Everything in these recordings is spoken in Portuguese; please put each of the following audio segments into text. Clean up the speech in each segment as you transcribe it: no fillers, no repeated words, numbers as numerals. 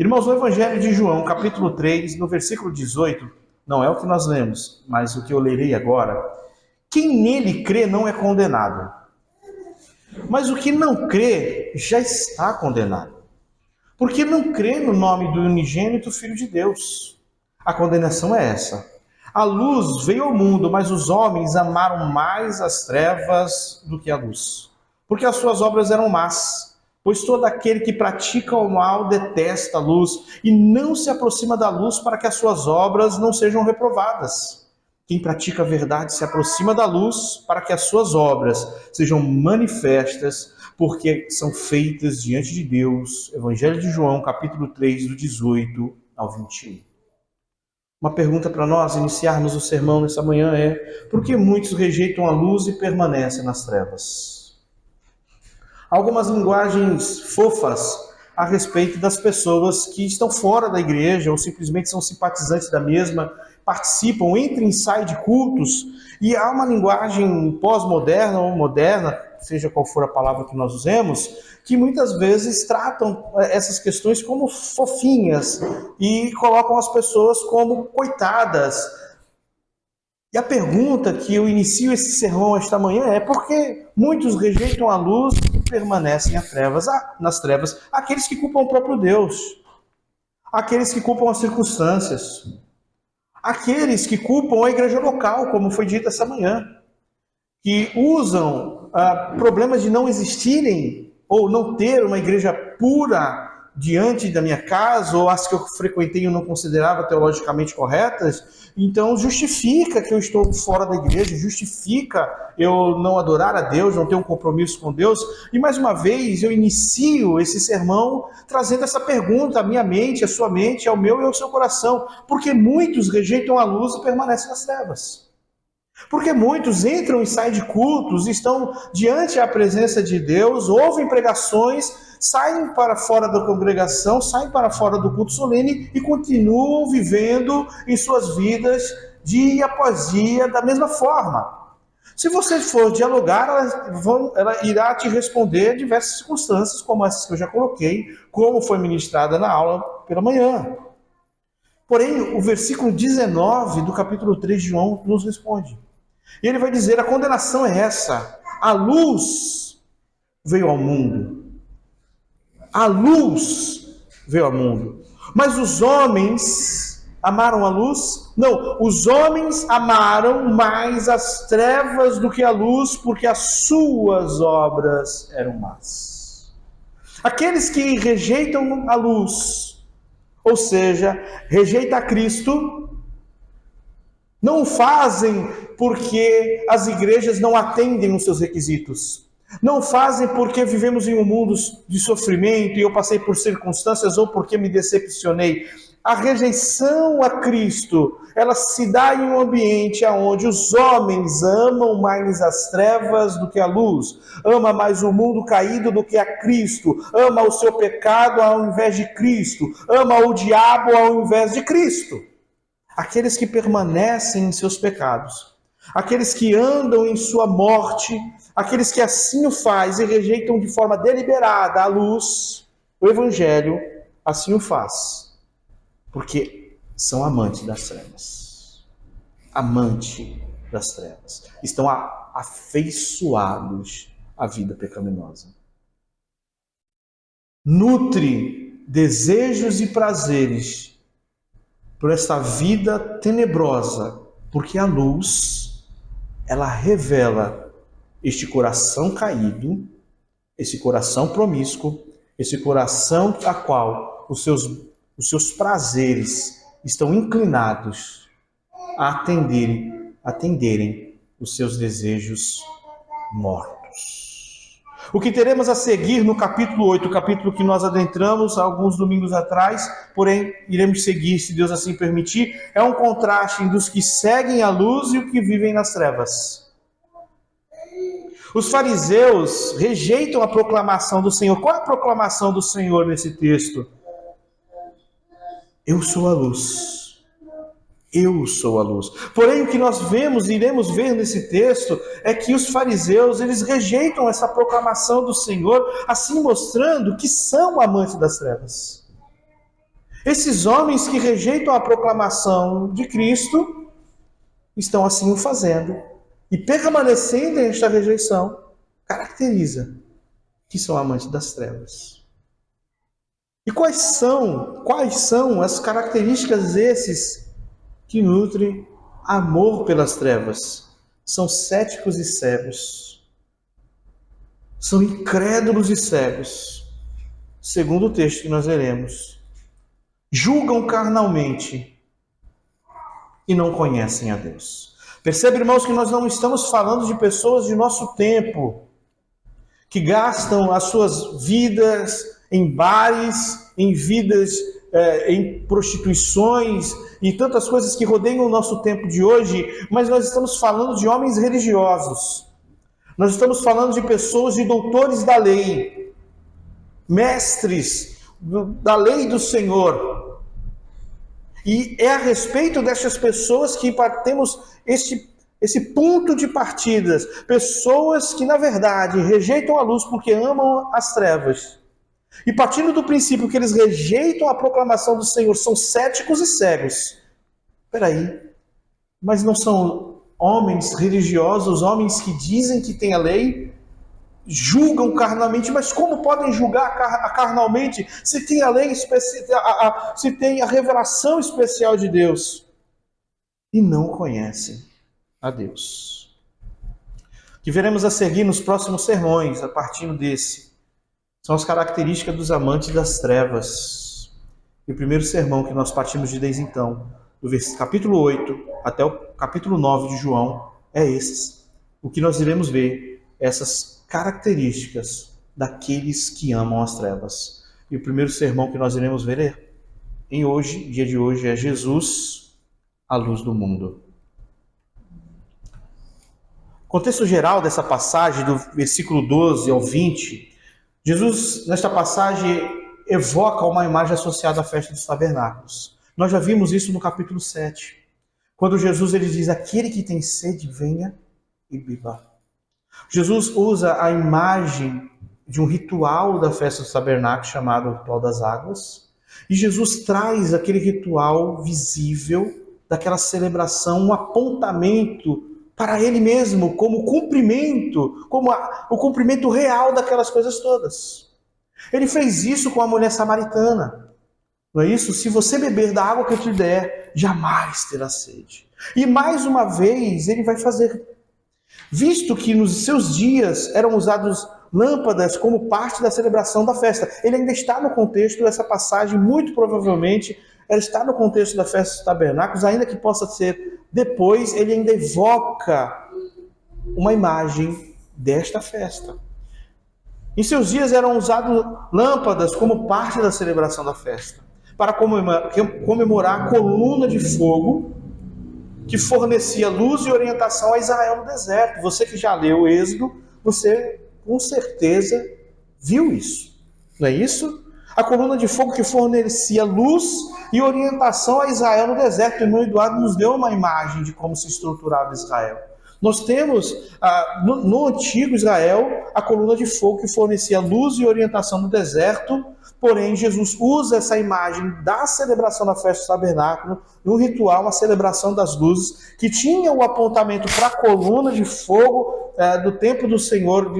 Irmãos, no Evangelho de João, capítulo 3, no versículo 18, não é o que nós lemos, mas o que eu lerei agora. Quem nele crê não é condenado, mas o que não crê já está condenado, porque não crê no nome do unigênito Filho de Deus. A condenação é essa: a luz veio ao mundo, mas os homens amaram mais as trevas do que a luz, porque as suas obras eram más. Pois todo aquele que pratica o mal detesta a luz e não se aproxima da luz para que as suas obras não sejam reprovadas. Quem pratica a verdade se aproxima da luz para que as suas obras sejam manifestas, porque são feitas diante de Deus. Evangelho de João, capítulo 3, do 18 ao 21. Uma pergunta para nós iniciarmos o sermão nessa manhã é: por que muitos rejeitam a luz e permanecem nas trevas? Algumas linguagens fofas a respeito das pessoas que estão fora da igreja ou simplesmente são simpatizantes da mesma, participam, entram e saem de cultos, e há uma linguagem pós-moderna ou moderna, seja qual for a palavra que nós usemos, que muitas vezes tratam essas questões como fofinhas e colocam as pessoas como coitadas. E a pergunta que eu inicio esse sermão esta manhã é: por que muitos rejeitam a luz e permanecem nas trevas? Aqueles que culpam o próprio Deus, aqueles que culpam as circunstâncias, aqueles que culpam a igreja local, como foi dito essa manhã, que usam problemas de não existirem ou não ter uma igreja pura diante da minha casa, ou as que eu frequentei eu não considerava teologicamente corretas, então justifica que eu estou fora da igreja, justifica eu não adorar a Deus, não ter um compromisso com Deus. E mais uma vez eu inicio esse sermão trazendo essa pergunta à minha mente, à sua mente, ao meu e ao seu coração: porque muitos rejeitam a luz e permanecem nas trevas? Porque muitos entram e saem de cultos, estão diante da presença de Deus, ouvem pregações, saem para fora da congregação, saem para fora do culto solene e continuam vivendo em suas vidas dia após dia da mesma forma. Se você for dialogar, ela irá te responder diversas circunstâncias, como essas que eu já coloquei, como foi ministrada na aula pela manhã. Porém, o versículo 19 do capítulo 3 de João nos responde. E ele vai dizer: a condenação é essa: a luz veio ao mundo. A luz veio ao mundo. Mas os homens amaram a luz? Não, os homens amaram mais as trevas do que a luz, porque as suas obras eram más. Aqueles que rejeitam a luz, ou seja, rejeitam a Cristo, não o fazem porque as igrejas não atendem os seus requisitos. Não fazem porque vivemos em um mundo de sofrimento e eu passei por circunstâncias ou porque me decepcionei. A rejeição a Cristo, ela se dá em um ambiente onde os homens amam mais as trevas do que a luz, ama mais o mundo caído do que a Cristo, ama o seu pecado ao invés de Cristo, ama o diabo ao invés de Cristo. Aqueles que permanecem em seus pecados, aqueles que andam em sua morte, aqueles que assim o fazem e rejeitam de forma deliberada a luz, o Evangelho assim o faz, porque são amantes das trevas. Amante das trevas. Estão afeiçoados à vida pecaminosa. Nutre desejos e prazeres por esta vida tenebrosa, porque a luz, ela revela este coração caído, esse coração promíscuo, esse coração a qual os seus prazeres estão inclinados a atenderem os seus desejos mortos. O que teremos a seguir no capítulo 8, o capítulo que nós adentramos alguns domingos atrás, porém iremos seguir, se Deus assim permitir, é um contraste dos que seguem a luz e os que vivem nas trevas. Os fariseus rejeitam a proclamação do Senhor. Qual é a proclamação do Senhor nesse texto? Eu sou a luz. Eu sou a luz. Porém, o que nós iremos ver nesse texto, é que os fariseus, eles rejeitam essa proclamação do Senhor, assim mostrando que são amantes das trevas. Esses homens que rejeitam a proclamação de Cristo estão assim o fazendo. E permanecendo nesta rejeição, caracteriza que são amantes das trevas. E quais são as características desses que nutrem amor pelas trevas? São céticos e cegos. São incrédulos e cegos. Segundo o texto que nós leremos. Julgam carnalmente e não conhecem a Deus. Percebe, irmãos, que nós não estamos falando de pessoas de nosso tempo, que gastam as suas vidas em bares, em prostituições e tantas coisas que rodeiam o nosso tempo de hoje, mas nós estamos falando de homens religiosos. Nós estamos falando de pessoas, de doutores da lei, mestres da lei do Senhor. E é a respeito dessas pessoas que temos esse ponto de partidas. Pessoas que, na verdade, rejeitam a luz porque amam as trevas. E partindo do princípio que eles rejeitam a proclamação do Senhor, são céticos e cegos. Espera aí, mas não são homens religiosos, homens que dizem que têm a lei, julgam carnalmente, mas como podem julgar carnalmente se tem a lei, se tem a revelação especial de Deus e não conhecem a Deus? Que veremos a seguir nos próximos sermões, a partir desse, são as características dos amantes das trevas. E o primeiro sermão que nós partimos de desde então, do capítulo 8 até o capítulo 9 de João, é esses. O que nós iremos ver, essas características daqueles que amam as trevas. E o primeiro sermão que nós iremos ver dia de hoje, é Jesus, a luz do mundo. O contexto geral dessa passagem, do versículo 12 ao 20, Jesus, nesta passagem, evoca uma imagem associada à festa dos tabernáculos. Nós já vimos isso no capítulo 7, quando Jesus ele diz: aquele que tem sede, venha e beba. Jesus usa a imagem de um ritual da festa dos tabernáculos, chamado Ritual das Águas, e Jesus traz aquele ritual visível, daquela celebração, um apontamento para ele mesmo, como cumprimento, o cumprimento real daquelas coisas todas. Ele fez isso com a mulher samaritana. Não é isso? Se você beber da água que eu te der, jamais terá sede. E mais uma vez ele vai fazer, visto que nos seus dias eram usados lâmpadas como parte da celebração da festa. Ele ainda está no contexto dessa passagem, muito provavelmente ela está no contexto da festa dos tabernáculos, ainda que possa ser depois, ele ainda evoca uma imagem desta festa. Em seus dias eram usadas lâmpadas como parte da celebração da festa, para comemorar a coluna de fogo que fornecia luz e orientação a Israel no deserto. Você que já leu o Êxodo, você com certeza viu isso, não é isso? A coluna de fogo que fornecia luz e orientação a Israel no deserto. O irmão Eduardo nos deu uma imagem de como se estruturava Israel. Nós temos no antigo Israel a coluna de fogo que fornecia luz e orientação no deserto, porém Jesus usa essa imagem da celebração da festa do tabernáculo, no ritual, uma celebração das luzes, que tinha o apontamento para a coluna de fogo do templo do Senhor,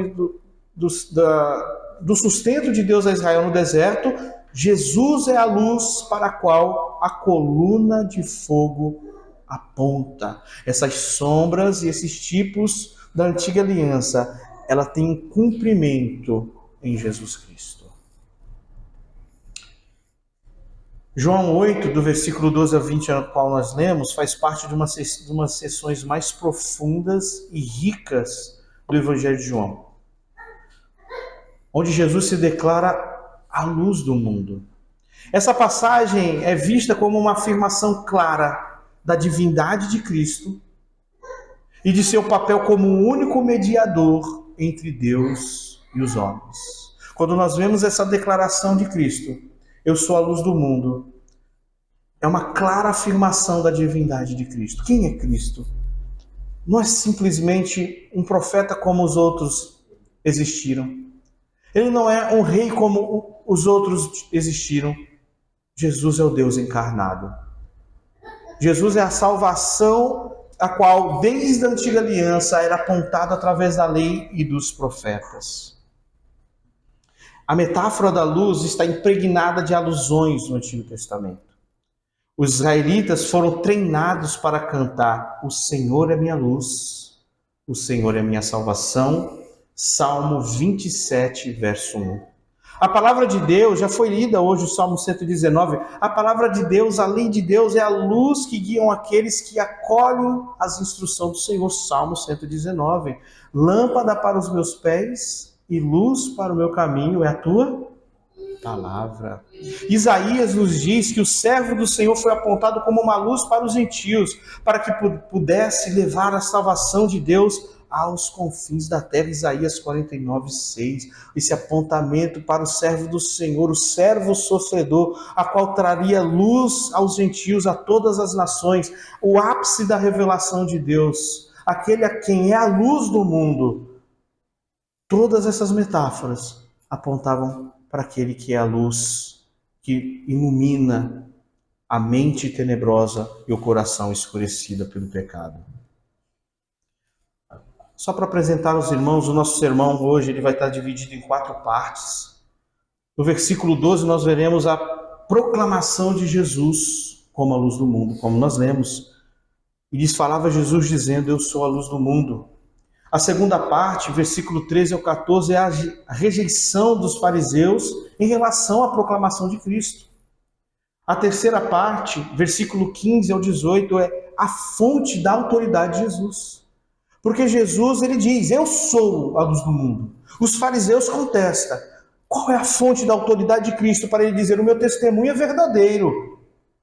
do sustento de Deus a Israel no deserto. Jesus é a luz para a qual a coluna de fogo aponta. Essas sombras e esses tipos da antiga aliança, ela tem um cumprimento em Jesus Cristo. João 8, do versículo 12 a 20, ao qual nós lemos, faz parte de umas sessões mais profundas e ricas do Evangelho de João, onde Jesus se declara a luz do mundo. Essa passagem é vista como uma afirmação clara da divindade de Cristo e de seu papel como o único mediador entre Deus e os homens. Quando nós vemos essa declaração de Cristo, eu sou a luz do mundo, é uma clara afirmação da divindade de Cristo. Quem é Cristo? Não é simplesmente um profeta como os outros existiram. Ele não é um rei como os outros existiram. Jesus é o Deus encarnado. Jesus é a salvação a qual, desde a antiga aliança, era apontada através da lei e dos profetas. A metáfora da luz está impregnada de alusões no Antigo Testamento. Os israelitas foram treinados para cantar: o Senhor é minha luz, o Senhor é minha salvação. Salmo 27, verso 1. A palavra de Deus, já foi lida hoje o Salmo 119, a palavra de Deus, a lei de Deus é a luz que guiam aqueles que acolhem as instruções do Senhor. Salmo 119. Lâmpada para os meus pés e luz para o meu caminho é a tua palavra. Isaías nos diz que o servo do Senhor foi apontado como uma luz para os gentios, para que pudesse levar a salvação de Deus aos confins da terra. Isaías 49, 6. Esse apontamento para o servo do Senhor, o servo sofredor, a qual traria luz aos gentios, a todas as nações, o ápice da revelação de Deus, aquele a quem é a luz do mundo. Todas essas metáforas apontavam para aquele que é a luz, que ilumina a mente tenebrosa e o coração escurecido pelo pecado. Só para apresentar aos irmãos, o nosso sermão hoje ele vai estar dividido em 4 partes. No versículo 12 nós veremos a proclamação de Jesus como a luz do mundo, como nós lemos. E lhes falava Jesus dizendo: eu sou a luz do mundo. A segunda parte, versículo 13 ao 14, é a rejeição dos fariseus em relação à proclamação de Cristo. A terceira parte, versículo 15 ao 18, é a fonte da autoridade de Jesus. Porque Jesus, ele diz: eu sou a luz do mundo. Os fariseus contestam: qual é a fonte da autoridade de Cristo para ele dizer: o meu testemunho é verdadeiro?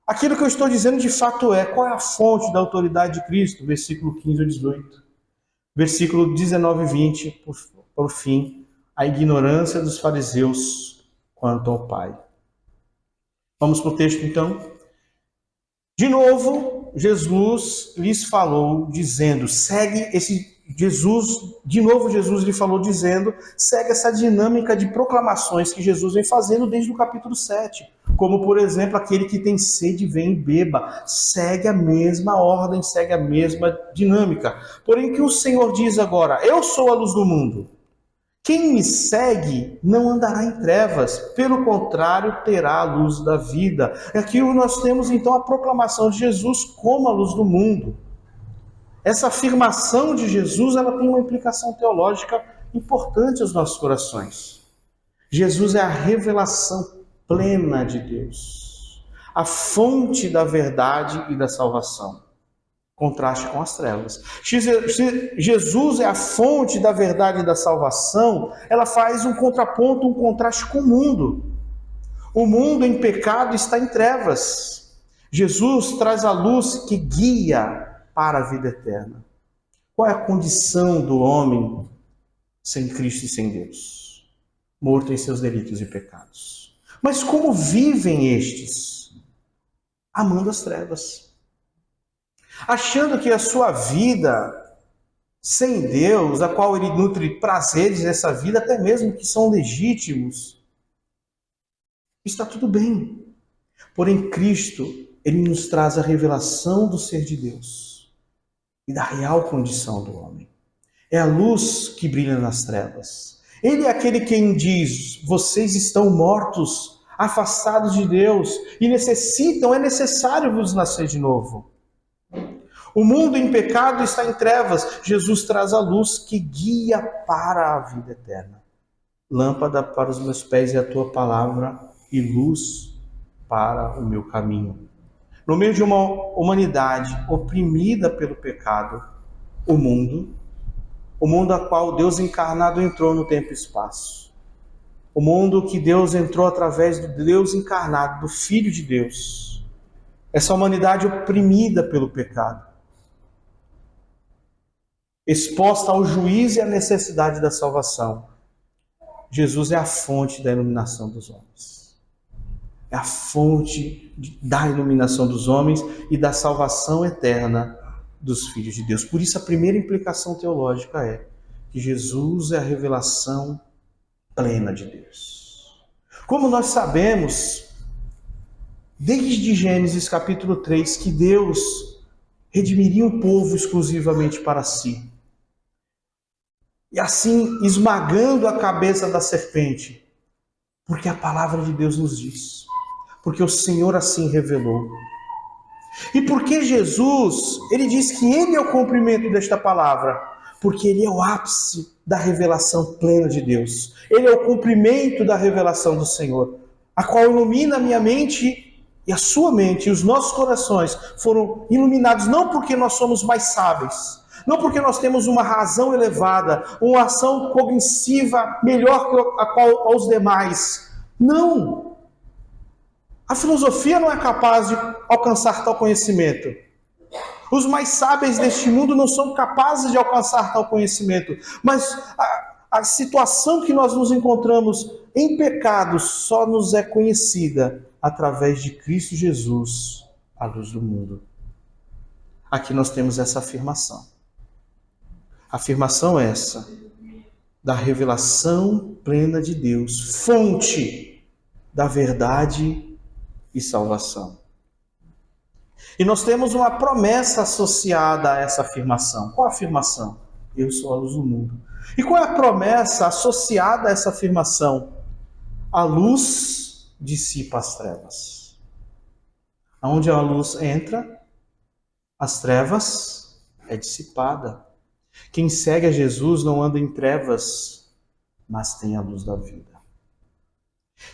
Aquilo que eu estou dizendo de fato é. Qual é a fonte da autoridade de Cristo? Versículo 15 ao 18. Versículo 19 e 20, por fim, a ignorância dos fariseus quanto ao Pai. Vamos para o texto então. De novo, Jesus lhes falou dizendo, segue essa dinâmica de proclamações que Jesus vem fazendo desde o capítulo 7. Como, por exemplo, aquele que tem sede, vem e beba. Segue a mesma ordem, segue a mesma dinâmica. Porém, que o Senhor diz agora: eu sou a luz do mundo. Quem me segue não andará em trevas, pelo contrário, terá a luz da vida. Aqui nós temos então a proclamação de Jesus como a luz do mundo. Essa afirmação de Jesus, ela tem uma implicação teológica importante aos nossos corações. Jesus é a revelação plena de Deus, a fonte da verdade e da salvação. Contraste com as trevas. Jesus é a fonte da verdade e da salvação, ela faz um contraponto, um contraste com o mundo. O mundo em pecado está em trevas. Jesus traz a luz que guia para a vida eterna. Qual é a condição do homem sem Cristo e sem Deus? Morto em seus delitos e pecados. Mas como vivem estes? Amando as trevas. Achando que a sua vida sem Deus, a qual ele nutre prazeres nessa vida, até mesmo que são legítimos, está tudo bem. Porém, Cristo, ele nos traz a revelação do ser de Deus e da real condição do homem. É a luz que brilha nas trevas. Ele é aquele quem diz: vocês estão mortos, afastados de Deus, e é necessário vos nascer de novo. O mundo em pecado está em trevas. Jesus traz a luz que guia para a vida eterna. Lâmpada para os meus pés é a tua palavra e luz para o meu caminho. No meio de uma humanidade oprimida pelo pecado, o mundo a qual Deus encarnado entrou no tempo e espaço. O mundo que Deus entrou através do Deus encarnado, do Filho de Deus. Essa humanidade oprimida pelo pecado, exposta ao juízo e à necessidade da salvação. Jesus é a fonte da iluminação dos homens. É a fonte da iluminação dos homens e da salvação eterna dos filhos de Deus. Por isso a primeira implicação teológica é que Jesus é a revelação plena de Deus. Como nós sabemos, desde Gênesis capítulo 3, que Deus redimiria o povo exclusivamente para si. E assim, esmagando a cabeça da serpente, porque a palavra de Deus nos diz, porque o Senhor assim revelou. E porque Jesus, ele diz que ele é o cumprimento desta palavra, porque ele é o ápice da revelação plena de Deus. Ele é o cumprimento da revelação do Senhor, a qual ilumina a minha mente e a sua mente, e os nossos corações foram iluminados não porque nós somos mais sábios, não porque nós temos uma razão elevada, uma ação cognitiva melhor que aos demais. Não! A filosofia não é capaz de alcançar tal conhecimento. Os mais sábios deste mundo não são capazes de alcançar tal conhecimento. Mas a situação que nós nos encontramos em pecado só nos é conhecida através de Cristo Jesus, a luz do mundo. Aqui nós temos essa afirmação. Afirmação essa da revelação plena de Deus, fonte da verdade e salvação. E nós temos uma promessa associada a essa afirmação. Qual a afirmação? Eu sou a luz do mundo. E qual é a promessa associada a essa afirmação? A luz dissipa as trevas. Aonde a luz entra, as trevas é dissipada. Quem segue a Jesus não anda em trevas, mas tem a luz da vida.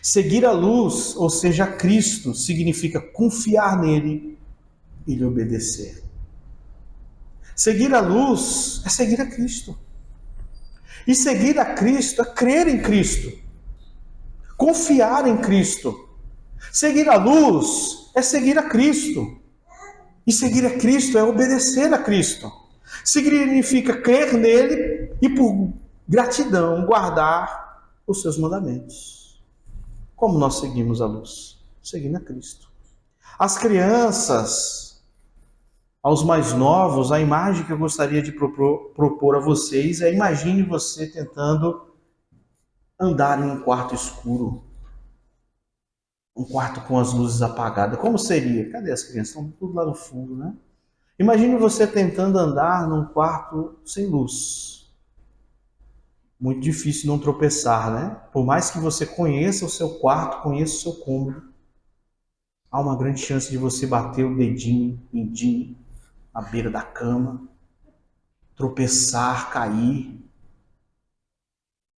Seguir a luz, ou seja, Cristo, significa confiar nele e lhe obedecer. Seguir a luz é seguir a Cristo. E seguir a Cristo é crer em Cristo. Confiar em Cristo. Seguir a luz é seguir a Cristo. E seguir a Cristo é obedecer a Cristo. Significa crer nele e por gratidão guardar os seus mandamentos. Como nós seguimos a luz? Seguindo a Cristo. As crianças, aos mais novos, a imagem que eu gostaria de propor a vocês é: imagine você tentando andar em um quarto escuro. Um quarto com as luzes apagadas. Como seria? Cadê as crianças? Estão tudo lá no fundo, né? Imagine você tentando andar num quarto sem luz. Muito difícil não tropeçar, né? Por mais que você conheça o seu quarto, conheça o seu cômodo, há uma grande chance de você bater o dedinho, mindinho, à beira da cama, tropeçar, cair.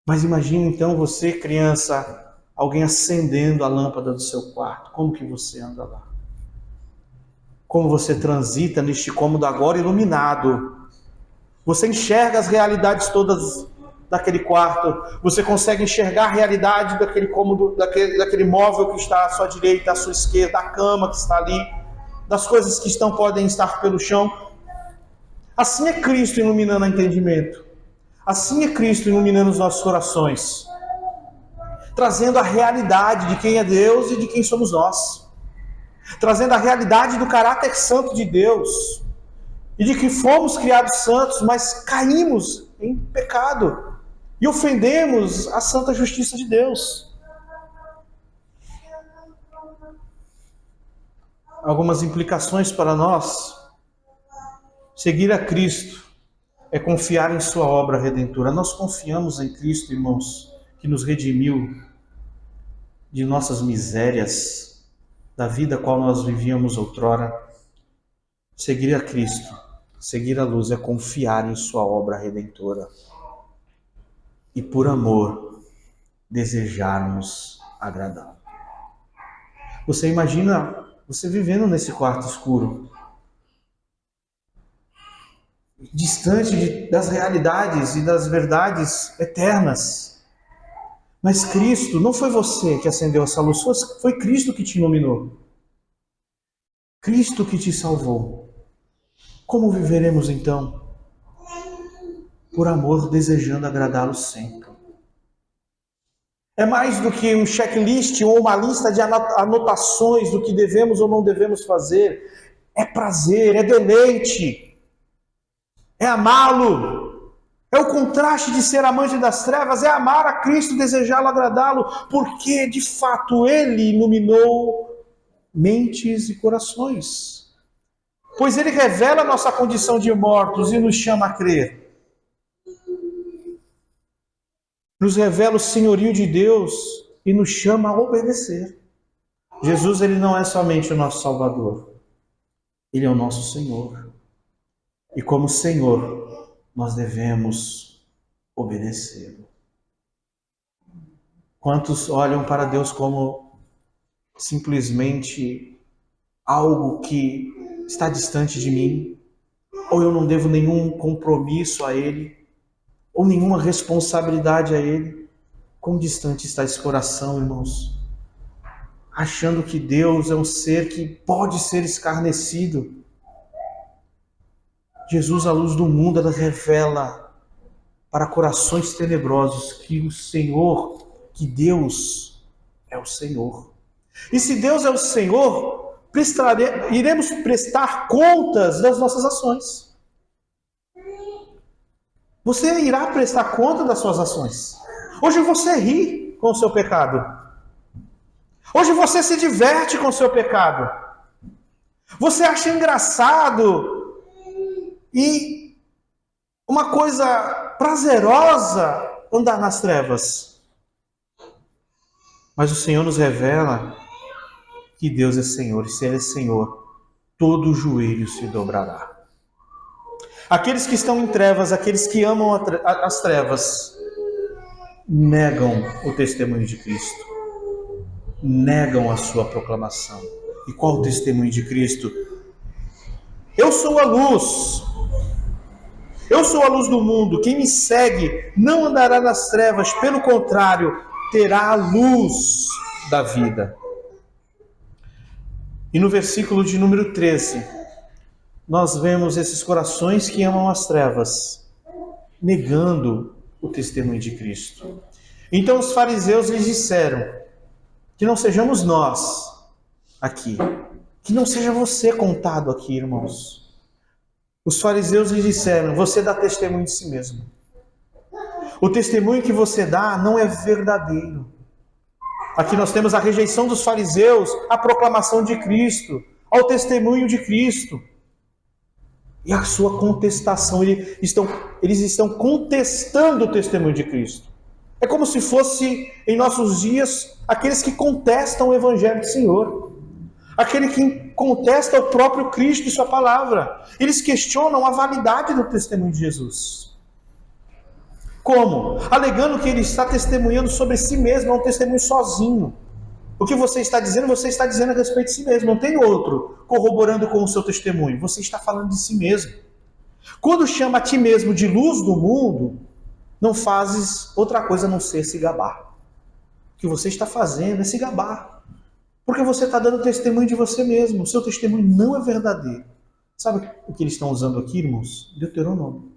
Mas imagine então você, criança, alguém acendendo a lâmpada do seu quarto. Como que você anda lá? Como você transita neste cômodo agora iluminado? Você enxerga as realidades todas daquele quarto. Você consegue enxergar a realidade daquele cômodo, daquele móvel que está à sua direita, à sua esquerda, da cama que está ali, das coisas que podem estar pelo chão. Assim é Cristo iluminando o entendimento. Assim é Cristo iluminando os nossos corações, trazendo a realidade de quem é Deus e de quem somos nós. Trazendo a realidade do caráter santo de Deus e de que fomos criados santos, mas caímos em pecado e ofendemos a santa justiça de Deus. Algumas implicações para nós. Seguir a Cristo é confiar em sua obra redentora. Nós confiamos em Cristo, irmãos, que nos redimiu de nossas misérias, da vida qual nós vivíamos outrora. Seguir a Cristo, seguir a luz é confiar em sua obra redentora e por amor desejarmos agradá-lo. Você imagina você vivendo nesse quarto escuro, distante das realidades e das verdades eternas. Mas Cristo, não foi você que acendeu essa luz, foi Cristo que te iluminou. Cristo que te salvou. Como viveremos então? Por amor, desejando agradá-lo sempre. É mais do que um checklist ou uma lista de anotações do que devemos ou não devemos fazer. É prazer, é deleite, é amá-lo. É o contraste de ser amante das trevas, é amar a Cristo, desejá-lo, agradá-lo, porque de fato Ele iluminou mentes e corações. Pois ele revela a nossa condição de mortos e nos chama a crer. Nos revela o senhorio de Deus e nos chama a obedecer. Jesus, ele não é somente o nosso Salvador. Ele é o nosso Senhor. E como Senhor, nós devemos obedecê-lo. Quantos olham para Deus como simplesmente algo que está distante de mim, ou eu não devo nenhum compromisso a Ele, ou nenhuma responsabilidade a Ele? Quão distante está esse coração, irmãos? Achando que Deus é um ser que pode ser escarnecido. Jesus, a luz do mundo, ela revela para corações tenebrosos que o Senhor, que Deus é o Senhor. E se Deus é o Senhor, iremos prestar contas das nossas ações. Você irá prestar conta das suas ações. Hoje você ri com o seu pecado. Hoje você se diverte com o seu pecado. Você acha engraçado e uma coisa prazerosa andar nas trevas. Mas o Senhor nos revela que Deus é Senhor, e se Ele é Senhor, todo joelho se dobrará. Aqueles que estão em trevas, aqueles que amam as trevas, negam o testemunho de Cristo, negam a sua proclamação. E qual o testemunho de Cristo? Eu sou a luz. Eu sou a luz do mundo. Quem me segue não andará nas trevas, pelo contrário, terá a luz da vida. E no versículo de número 13, nós vemos esses corações que amam as trevas, negando o testemunho de Cristo. Então os fariseus lhes disseram que não sejamos nós aqui, que não seja você contado aqui, irmãos. Os fariseus lhe disseram: você dá testemunho de si mesmo. O testemunho que você dá não é verdadeiro. Aqui nós temos a rejeição dos fariseus à proclamação de Cristo, ao testemunho de Cristo. E a sua contestação, eles estão contestando o testemunho de Cristo. É como se fosse, em nossos dias, aqueles que contestam o Evangelho do Senhor. Aquele que contesta o próprio Cristo e sua palavra. Eles questionam a validade do testemunho de Jesus. Como? Alegando que ele está testemunhando sobre si mesmo, é um testemunho sozinho. O que você está dizendo a respeito de si mesmo. Não tem outro corroborando com o seu testemunho. Você está falando de si mesmo. Quando chama a ti mesmo de luz do mundo, não fazes outra coisa a não ser se gabar. O que você está fazendo é se gabar. Porque você está dando testemunho de você mesmo. O seu testemunho não é verdadeiro. Sabe o que eles estão usando aqui, irmãos? Deuteronômio.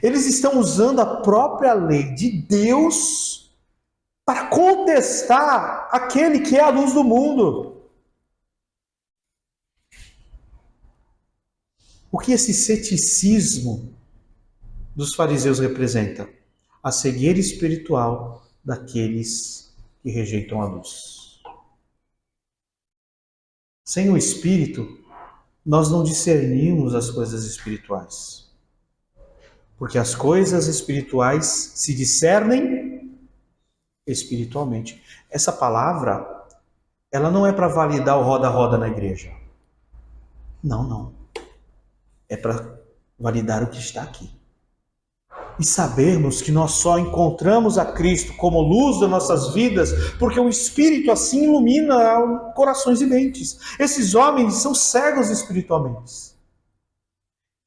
Eles estão usando a própria lei de Deus para contestar aquele que é a luz do mundo. O que esse ceticismo dos fariseus representa? A cegueira espiritual daqueles que rejeitam a luz. Sem o Espírito, nós não discernimos as coisas espirituais. Porque as coisas espirituais se discernem espiritualmente. Essa palavra, ela não é para validar o roda-roda na igreja. Não. É para validar o que está aqui. E sabermos que nós só encontramos a Cristo como luz das nossas vidas, porque o Espírito assim ilumina corações e mentes. Esses homens são cegos espiritualmente.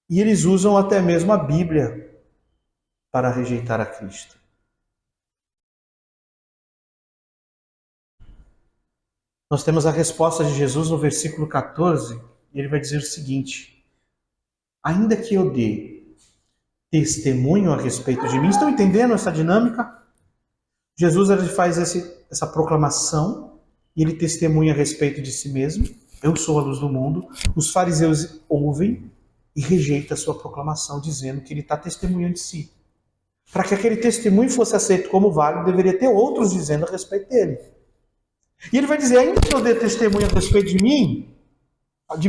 E eles usam até mesmo a Bíblia para rejeitar a Cristo. Nós temos a resposta de Jesus no versículo 14, e ele vai dizer o seguinte: ainda que eu dê testemunho a respeito de mim. Estão entendendo essa dinâmica? Jesus, ele faz essa proclamação e ele testemunha a respeito de si mesmo. Eu sou a luz do mundo. Os fariseus ouvem e rejeitam a sua proclamação, dizendo que ele está testemunhando de si. Para que aquele testemunho fosse aceito como válido, deveria ter outros dizendo a respeito dele. E ele vai dizer, ainda que eu dê testemunho a respeito de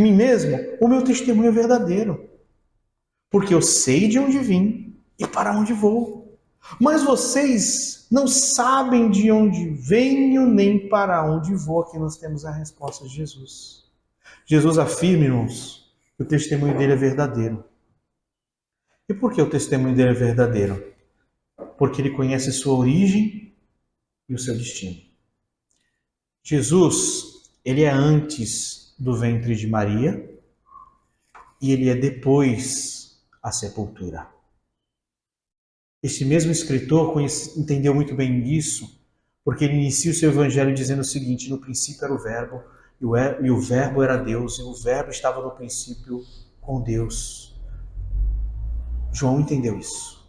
mim mesmo, o meu testemunho é verdadeiro. Porque eu sei de onde vim e para onde vou. Mas vocês não sabem de onde venho nem para onde vou. Aqui nós temos a resposta de Jesus. Jesus afirma, irmãos, que o testemunho dele é verdadeiro. E por que o testemunho dele é verdadeiro? Porque ele conhece sua origem e o seu destino. Jesus, ele é antes do ventre de Maria e ele é depois a sepultura. Este mesmo escritor entendeu muito bem isso, porque ele inicia o seu evangelho dizendo o seguinte: no princípio era o verbo, e o verbo era Deus, e o verbo estava no princípio com Deus. João entendeu isso,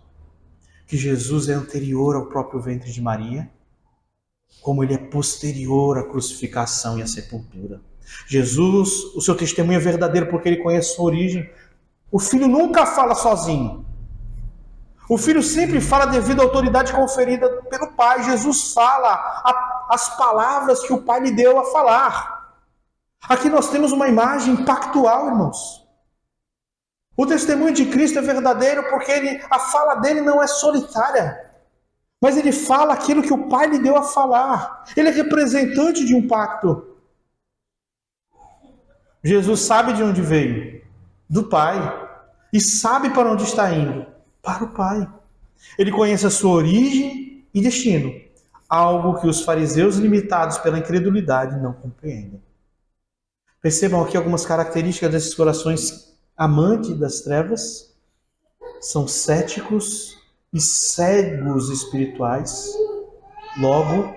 que Jesus é anterior ao próprio ventre de Maria, como ele é posterior à crucificação e à sepultura. Jesus, o seu testemunho é verdadeiro porque ele conhece sua origem. O Filho nunca fala sozinho. O Filho sempre fala devido à autoridade conferida pelo Pai. Jesus fala as palavras que o Pai lhe deu a falar. Aqui nós temos uma imagem pactual, irmãos. O testemunho de Cristo é verdadeiro porque a fala dele não é solitária. Mas ele fala aquilo que o Pai lhe deu a falar. Ele é representante de um pacto. Jesus sabe de onde veio, do Pai, e sabe para onde está indo, para o Pai. Ele conhece a sua origem e destino, algo que os fariseus, limitados pela incredulidade, não compreendem. Percebam aqui algumas características desses corações amantes das trevas. São céticos e cegos espirituais, logo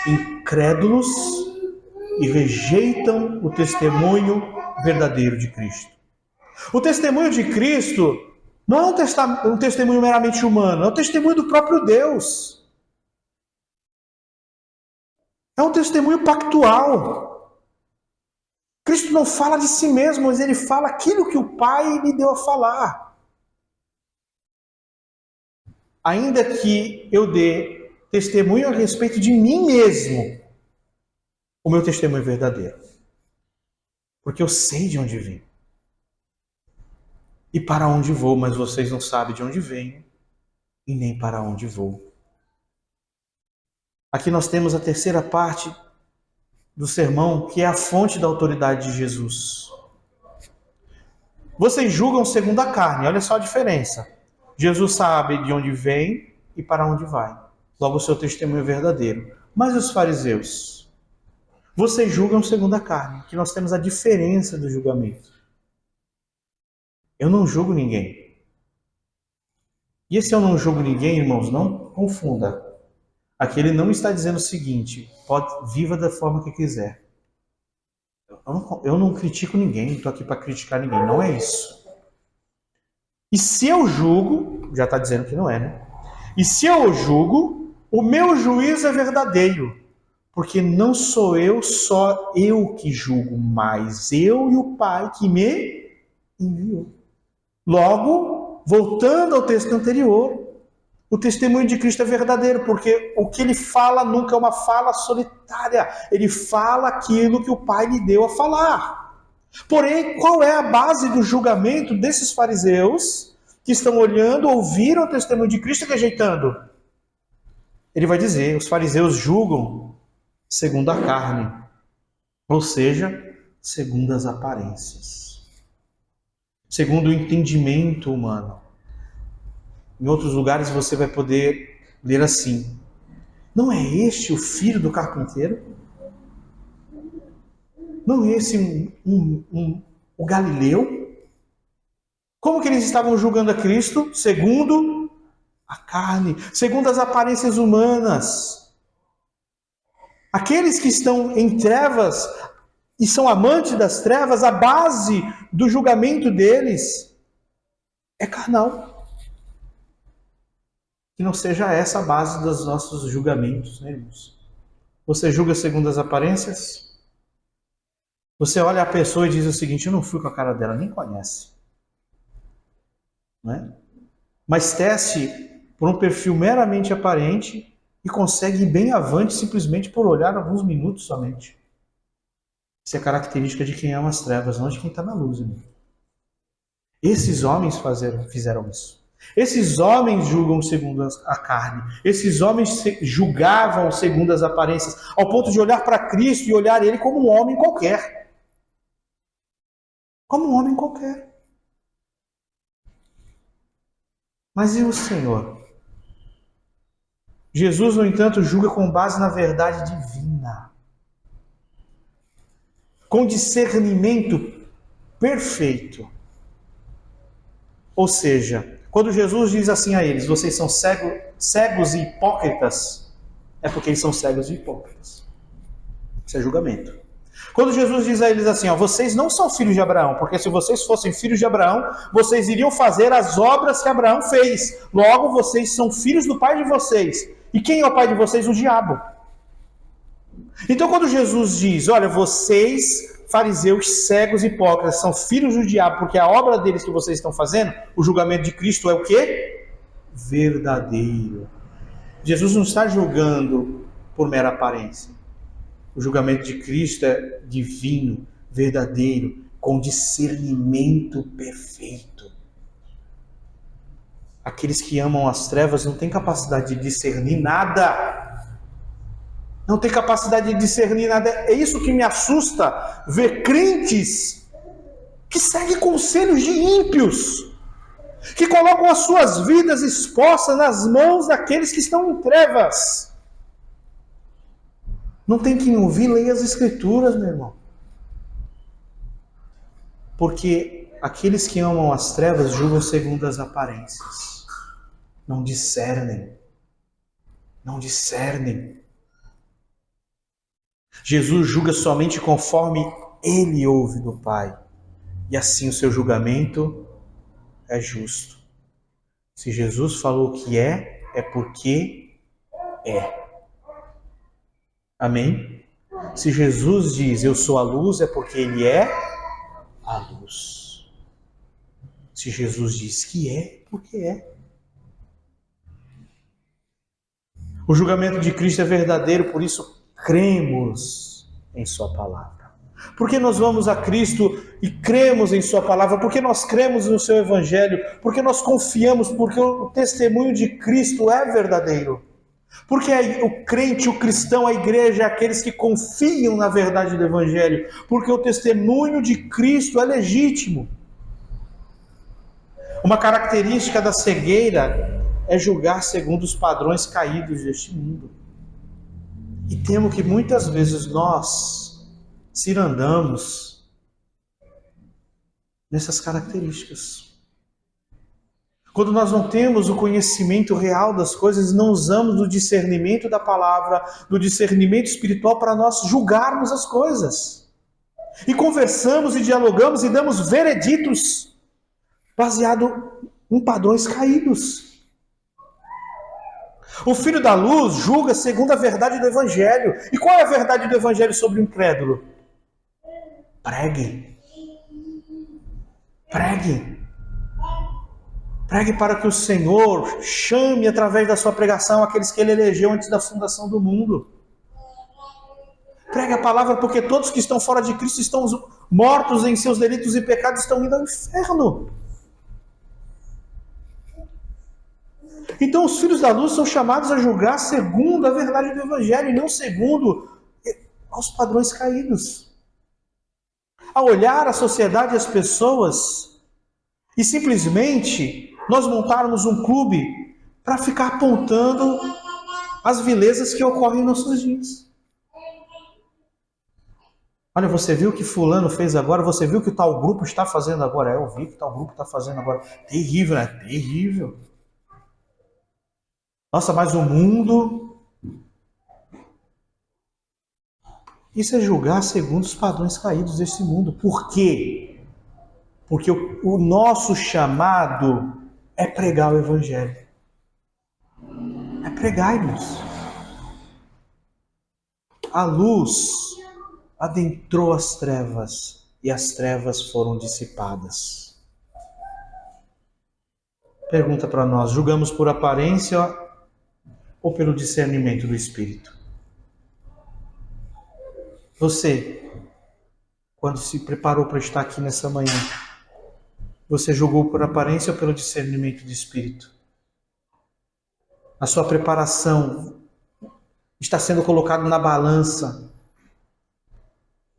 incrédulos, e rejeitam o testemunho verdadeiro de Cristo. O testemunho de Cristo não é um testemunho meramente humano, é um testemunho do próprio Deus. É um testemunho pactual. Cristo não fala de si mesmo, mas ele fala aquilo que o Pai lhe deu a falar. Ainda que eu dê testemunho a respeito de mim mesmo, o meu testemunho é verdadeiro. Porque eu sei de onde vim. E para onde vou, mas vocês não sabem de onde venho e nem para onde vou. Aqui nós temos a terceira parte do sermão, que é a fonte da autoridade de Jesus. Vocês julgam segundo a carne, olha só a diferença. Jesus sabe de onde vem e para onde vai. Logo o seu testemunho é verdadeiro. Mas os fariseus? Vocês julgam segundo a carne, que nós temos a diferença do julgamento. Eu não julgo ninguém. E esse eu não julgo ninguém, irmãos, não confunda. Aqui ele não está dizendo o seguinte: viva da forma que quiser. Eu não critico ninguém, não estou aqui para criticar ninguém, não é isso. E se eu julgo, já está dizendo que não é, né? E se eu julgo, o meu juízo é verdadeiro. Porque não sou só eu que julgo, mas eu e o Pai que me enviou. Logo, voltando ao texto anterior, o testemunho de Cristo é verdadeiro, porque o que ele fala nunca é uma fala solitária. Ele fala aquilo que o Pai lhe deu a falar. Porém, qual é a base do julgamento desses fariseus que estão olhando, ouviram o testemunho de Cristo e rejeitando? Ele vai dizer, os fariseus julgam segundo a carne, ou seja, segundo as aparências, segundo o entendimento humano. Em outros lugares você vai poder ler assim: não é este o filho do carpinteiro? Não é esse o Galileu? Como que eles estavam julgando a Cristo? Segundo a carne, segundo as aparências humanas. Aqueles que estão em trevas e são amantes das trevas, a base do julgamento deles é carnal. Que não seja essa a base dos nossos julgamentos, né, irmãos? Você julga segundo as aparências? Você olha a pessoa e diz o seguinte: eu não fui com a cara dela, nem conhece. Não é? Mas teste por um perfil meramente aparente e consegue ir bem avante simplesmente por olhar alguns minutos somente. Isso é característica de quem ama as trevas, não de quem está na luz, irmão. Esses homens fizeram isso. Esses homens julgam segundo a carne. Esses homens julgavam segundo as aparências, ao ponto de olhar para Cristo e olhar ele como um homem qualquer. Como um homem qualquer. Mas e o Senhor? Jesus, no entanto, julga com base na verdade divina. Com discernimento perfeito. Ou seja, quando Jesus diz assim a eles, vocês são cegos e hipócritas, é porque eles são cegos e hipócritas. Isso é julgamento. Quando Jesus diz a eles assim, vocês não são filhos de Abraão, porque se vocês fossem filhos de Abraão, vocês iriam fazer as obras que Abraão fez. Logo, vocês são filhos do pai de vocês. E quem é o pai de vocês? O diabo. Então, quando Jesus diz, olha, vocês, fariseus cegos e hipócritas, são filhos do diabo, porque a obra deles que vocês estão fazendo, o julgamento de Cristo é o quê? Verdadeiro. Jesus não está julgando por mera aparência. O julgamento de Cristo é divino, verdadeiro, com discernimento perfeito. Aqueles que amam as trevas não têm capacidade de discernir nada. Não tem capacidade de discernir nada. É isso que me assusta, ver crentes que seguem conselhos de ímpios, que colocam as suas vidas expostas nas mãos daqueles que estão em trevas. Não tem quem ouvir, leia as Escrituras, meu irmão. Porque aqueles que amam as trevas julgam segundo as aparências. Não discernem. Não discernem. Jesus julga somente conforme ele ouve do Pai. E assim o seu julgamento é justo. Se Jesus falou que é porque é. Amém? Se Jesus diz, eu sou a luz, é porque ele é a luz. Se Jesus diz que é, porque é. O julgamento de Cristo é verdadeiro, por isso cremos em sua palavra. Porque nós vamos a Cristo e cremos em sua palavra, porque nós cremos no seu evangelho, porque nós confiamos, porque o testemunho de Cristo é verdadeiro. Porque o crente, o cristão, a igreja, é aqueles que confiam na verdade do evangelho, porque o testemunho de Cristo é legítimo. Uma característica da cegueira é julgar segundo os padrões caídos deste mundo. E temo que muitas vezes nós cirandamos nessas características. Quando nós não temos o conhecimento real das coisas, não usamos do discernimento da palavra, do discernimento espiritual para nós julgarmos as coisas. E conversamos e dialogamos e damos vereditos baseado em padrões caídos. O filho da luz julga segundo a verdade do evangelho. E qual é a verdade do evangelho sobre o incrédulo? Pregue. Pregue. Pregue para que o Senhor chame através da sua pregação aqueles que ele elegeu antes da fundação do mundo. Pregue a palavra porque todos que estão fora de Cristo estão mortos em seus delitos e pecados, estão indo ao inferno. Então os filhos da luz são chamados a julgar segundo a verdade do evangelho e não segundo aos padrões caídos. A olhar a sociedade e as pessoas e simplesmente nós montarmos um clube para ficar apontando as vilezas que ocorrem em nossos dias. Olha, você viu o que fulano fez agora? Você viu o que tal grupo está fazendo agora? Eu vi o que tal grupo está fazendo agora. Terrível, né? Terrível. Nossa, mas o mundo... Isso é julgar segundo os padrões caídos desse mundo. Por quê? Porque o nosso chamado é pregar o evangelho. É pregar, irmãos. A luz adentrou as trevas e as trevas foram dissipadas. Pergunta para nós, julgamos por aparência ou pelo discernimento do Espírito? Você, quando se preparou para estar aqui nessa manhã, você julgou por aparência ou pelo discernimento do Espírito? A sua preparação está sendo colocado na balança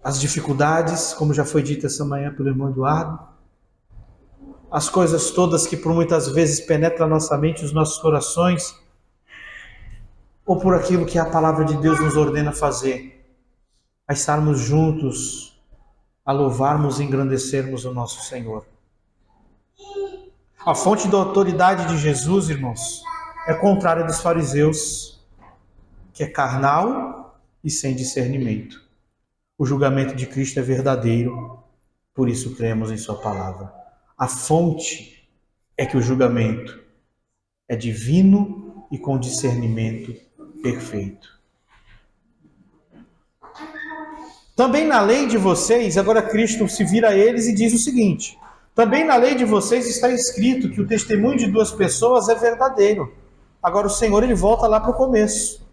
as dificuldades, como já foi dito essa manhã pelo irmão Eduardo, as coisas todas que por muitas vezes penetram a nossa mente, os nossos corações, ou por aquilo que a palavra de Deus nos ordena fazer, a estarmos juntos, a louvarmos e engrandecermos o nosso Senhor. A fonte da autoridade de Jesus, irmãos, é contrária dos fariseus, que é carnal e sem discernimento. O julgamento de Cristo é verdadeiro, por isso cremos em sua palavra. A fonte é que o julgamento é divino e com discernimento perfeito. Também na lei de vocês, agora Cristo se vira a eles e diz o seguinte: também na lei de vocês está escrito que o testemunho de duas pessoas é verdadeiro. Agora o Senhor, ele volta lá para o começo.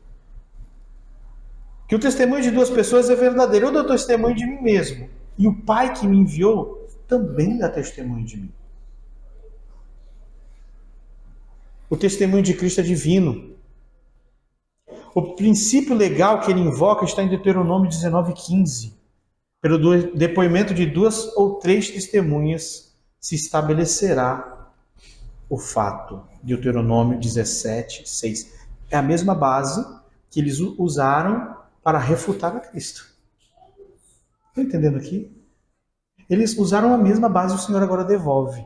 Que o testemunho de duas pessoas é verdadeiro. Eu dou testemunho de mim mesmo. E o Pai que me enviou também dá testemunho de mim. O testemunho de Cristo é divino. O princípio legal que ele invoca está em Deuteronômio 19:15. Pelo depoimento de 2 ou 3 testemunhas se estabelecerá o fato. Deuteronômio 17:6. É a mesma base que eles usaram para refutar a Cristo. Estão entendendo aqui? Eles usaram a mesma base e o Senhor agora devolve.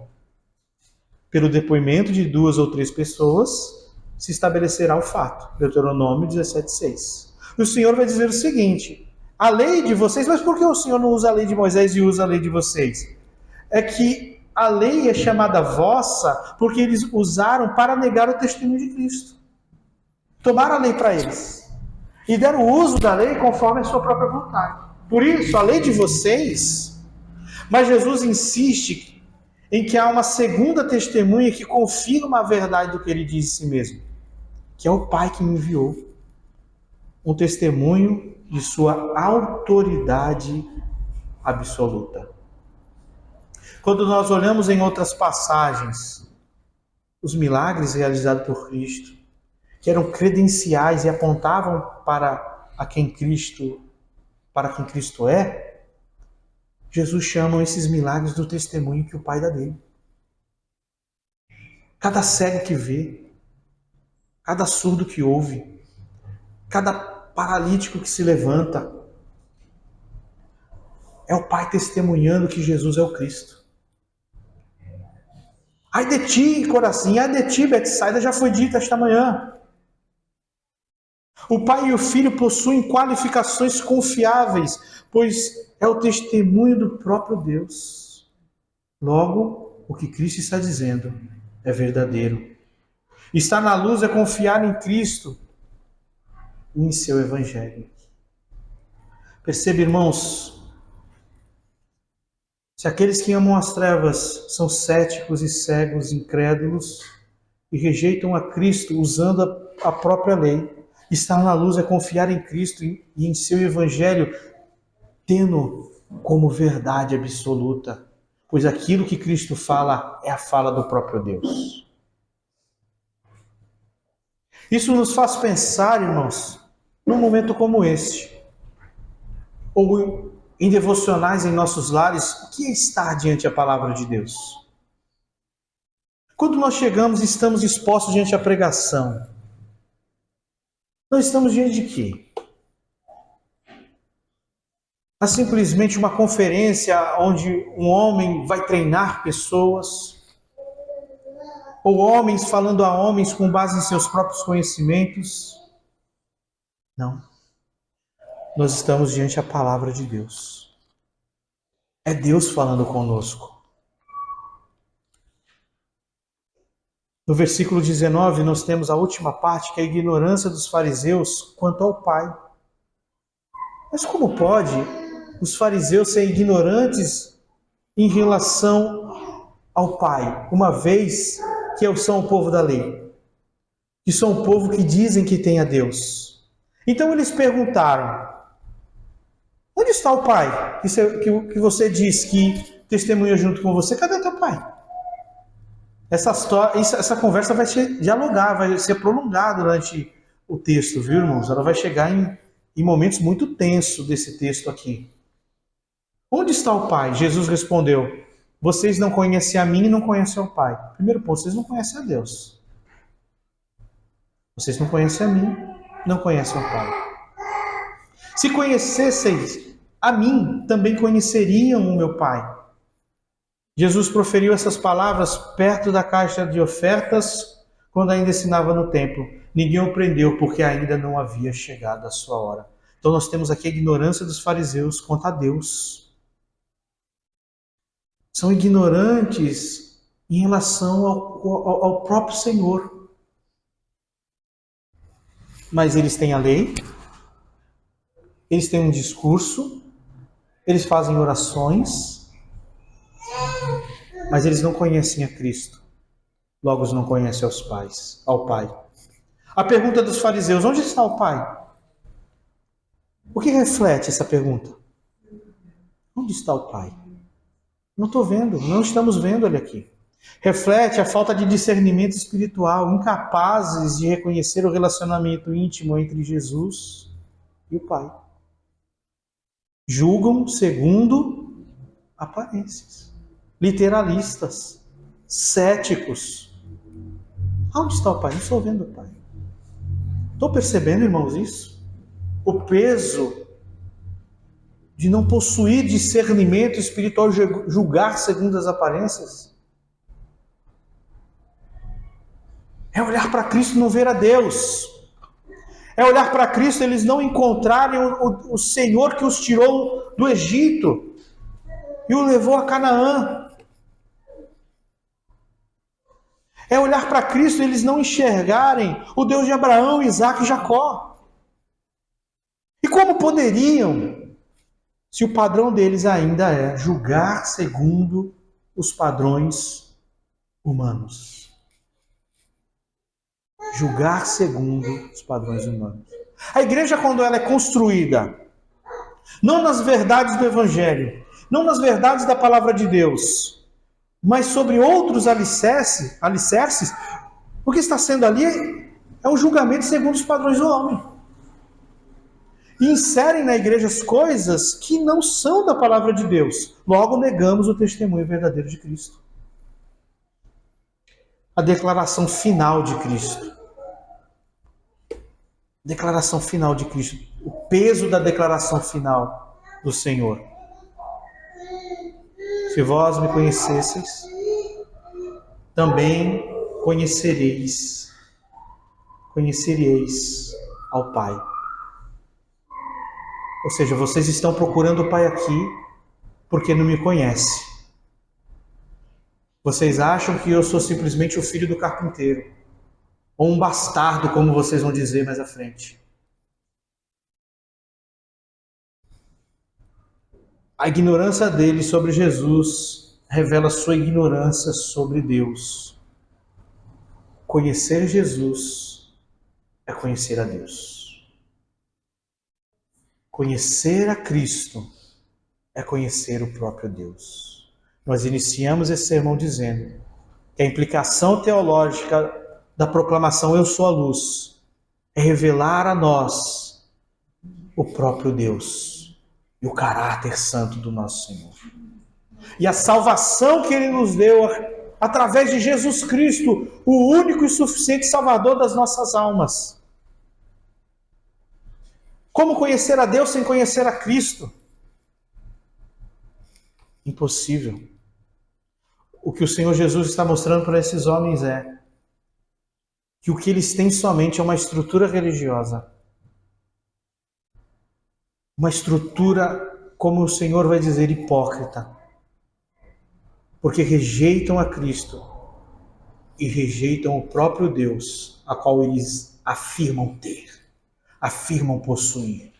Pelo depoimento de 2 ou 3 pessoas se estabelecerá o fato. Deuteronômio 17:6. E o Senhor vai dizer o seguinte: a lei de vocês, mas por que o Senhor não usa a lei de Moisés e usa a lei de vocês? É que a lei é chamada vossa porque eles usaram para negar o testemunho de Cristo. Tomaram a lei para eles e deram o uso da lei conforme a sua própria vontade. Por isso, a lei de vocês, mas Jesus insiste em que há uma segunda testemunha que confirma a verdade do que ele diz de si mesmo, que é o Pai que me enviou. Um testemunho de sua autoridade absoluta. Quando nós olhamos em outras passagens, os milagres realizados por Cristo, que eram credenciais e apontavam para quem Cristo é, Jesus chama esses milagres do testemunho que o Pai dá dele. Cada cego que vê, cada surdo que ouve, cada paralítico que se levanta, é o Pai testemunhando que Jesus é o Cristo. Ai de ti, Corazim, ai de ti, Betsaida, já foi dito esta manhã. O Pai e o Filho possuem qualificações confiáveis, pois é o testemunho do próprio Deus. Logo, o que Cristo está dizendo é verdadeiro. Estar na luz é confiar em Cristo e em seu Evangelho. Perceba, irmãos, se aqueles que amam as trevas são céticos e cegos, incrédulos, e rejeitam a Cristo usando a própria lei, estar na luz é confiar em Cristo e em seu Evangelho, tendo como verdade absoluta, pois aquilo que Cristo fala é a fala do próprio Deus. Isso nos faz pensar, irmãos, num momento como este, ou em devocionais em nossos lares, o que é estar diante da palavra de Deus? Quando nós chegamos e estamos expostos diante da pregação, nós estamos diante de quê? É simplesmente uma conferência onde um homem vai treinar pessoas, ou homens falando a homens com base em seus próprios conhecimentos? Não. Nós estamos diante da palavra de Deus. É Deus falando conosco. No versículo 19, nós temos a última parte, que é a ignorância dos fariseus quanto ao Pai. Mas como pode os fariseus serem ignorantes em relação ao Pai, uma vez que são o povo da lei? que são o povo que dizem que tem a Deus. Então eles perguntaram: onde está o Pai que você diz que testemunha junto com você? Cadê teu Pai? Essa conversa vai se dialogar, vai ser prolongada durante o texto, viu, irmãos? Ela vai chegar em momentos muito tensos desse texto aqui. Onde está o Pai? Jesus respondeu: vocês não conhecem a mim e não conhecem o Pai. Primeiro ponto, vocês não conhecem a Deus. Vocês não conhecem a mim, não conhecem o Pai. Se conhecesseis a mim, também conheceriam o meu Pai. Jesus proferiu essas palavras perto da caixa de ofertas, quando ainda ensinava no templo. Ninguém o prendeu, porque ainda não havia chegado a sua hora. Então nós temos aqui a ignorância dos fariseus quanto a Deus. São ignorantes em relação ao próprio Senhor. Mas eles têm a lei, eles têm um discurso, eles fazem orações, mas eles não conhecem a Cristo. Logo não conhecem ao Pai. A pergunta dos fariseus: onde está o Pai? O que reflete essa pergunta? Onde está o Pai? Não estou vendo, não estamos vendo ele aqui. Reflete a falta de discernimento espiritual, incapazes de reconhecer o relacionamento íntimo entre Jesus e o Pai. Julgam segundo aparências. Literalistas, céticos. Onde está o Pai? Não estou vendo o Pai. Estou percebendo, irmãos, isso? O peso de não possuir discernimento espiritual, julgar segundo as aparências. É olhar para Cristo e não ver a Deus. É olhar para Cristo e eles não encontrarem o Senhor que os tirou do Egito e o levou a Canaã. É olhar para Cristo e eles não enxergarem o Deus de Abraão, Isaac e Jacó. E como poderiam, se o padrão deles ainda é julgar segundo os padrões humanos? Julgar segundo os padrões humanos. A igreja, quando ela é construída, não nas verdades do Evangelho, não nas verdades da palavra de Deus, mas sobre outros alicerces, o que está sendo ali é um julgamento segundo os padrões do homem. E inserem na igreja as coisas que não são da palavra de Deus. Logo negamos o testemunho verdadeiro de Cristo. A declaração final de Cristo. Declaração final de Cristo. O peso da declaração final do Senhor. Se vós me conhecesseis, também conhecereis ao Pai. Ou seja, vocês estão procurando o Pai aqui porque não me conhecem. Vocês acham que eu sou simplesmente o filho do carpinteiro, ou um bastardo, como vocês vão dizer mais à frente. A ignorância deles sobre Jesus revela sua ignorância sobre Deus. Conhecer Jesus é conhecer a Deus. Conhecer a Cristo é conhecer o próprio Deus. Nós iniciamos esse sermão dizendo que a implicação teológica da proclamação "Eu sou a luz" é revelar a nós o próprio Deus e o caráter santo do nosso Senhor. E a salvação que Ele nos deu através de Jesus Cristo, o único e suficiente Salvador das nossas almas. Como conhecer a Deus sem conhecer a Cristo? Impossível. O que o Senhor Jesus está mostrando para esses homens é que o que eles têm somente é uma estrutura religiosa. Uma estrutura, como o Senhor vai dizer, hipócrita. Porque rejeitam a Cristo e rejeitam o próprio Deus, a qual eles afirmam ter, afirmam possuir.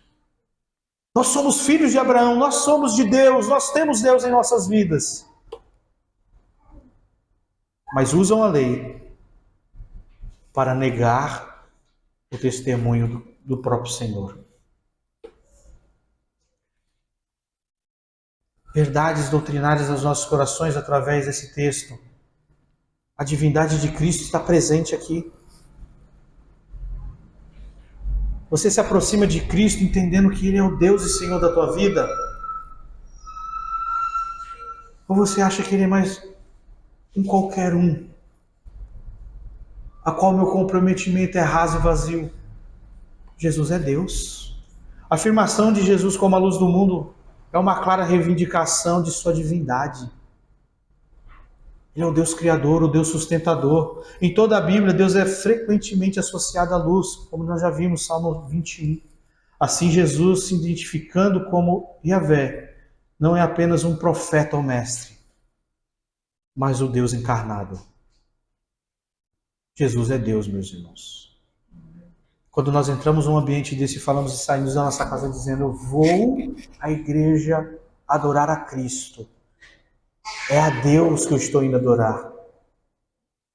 Nós somos filhos de Abraão, nós somos de Deus, nós temos Deus em nossas vidas. Mas usam a lei para negar o testemunho do próprio Senhor. Verdades doutrinárias aos nossos corações através desse texto. A divindade de Cristo está presente aqui. Você se aproxima de Cristo entendendo que Ele é o Deus e Senhor da tua vida? Ou você acha que Ele é mais um qualquer um, a qual meu comprometimento é raso e vazio? Jesus é Deus. A afirmação de Jesus como a luz do mundo é uma clara reivindicação de sua divindade. Ele é o Deus criador, o Deus sustentador. Em toda a Bíblia, Deus é frequentemente associado à luz, como nós já vimos, Salmo 21. Assim, Jesus, se identificando como Yahvé, não é apenas um profeta ou mestre, mas o Deus encarnado. Jesus é Deus, meus irmãos. Quando nós entramos num ambiente desse, falamos e saímos da nossa casa dizendo: eu vou à igreja adorar a Cristo. É a Deus que eu estou indo adorar.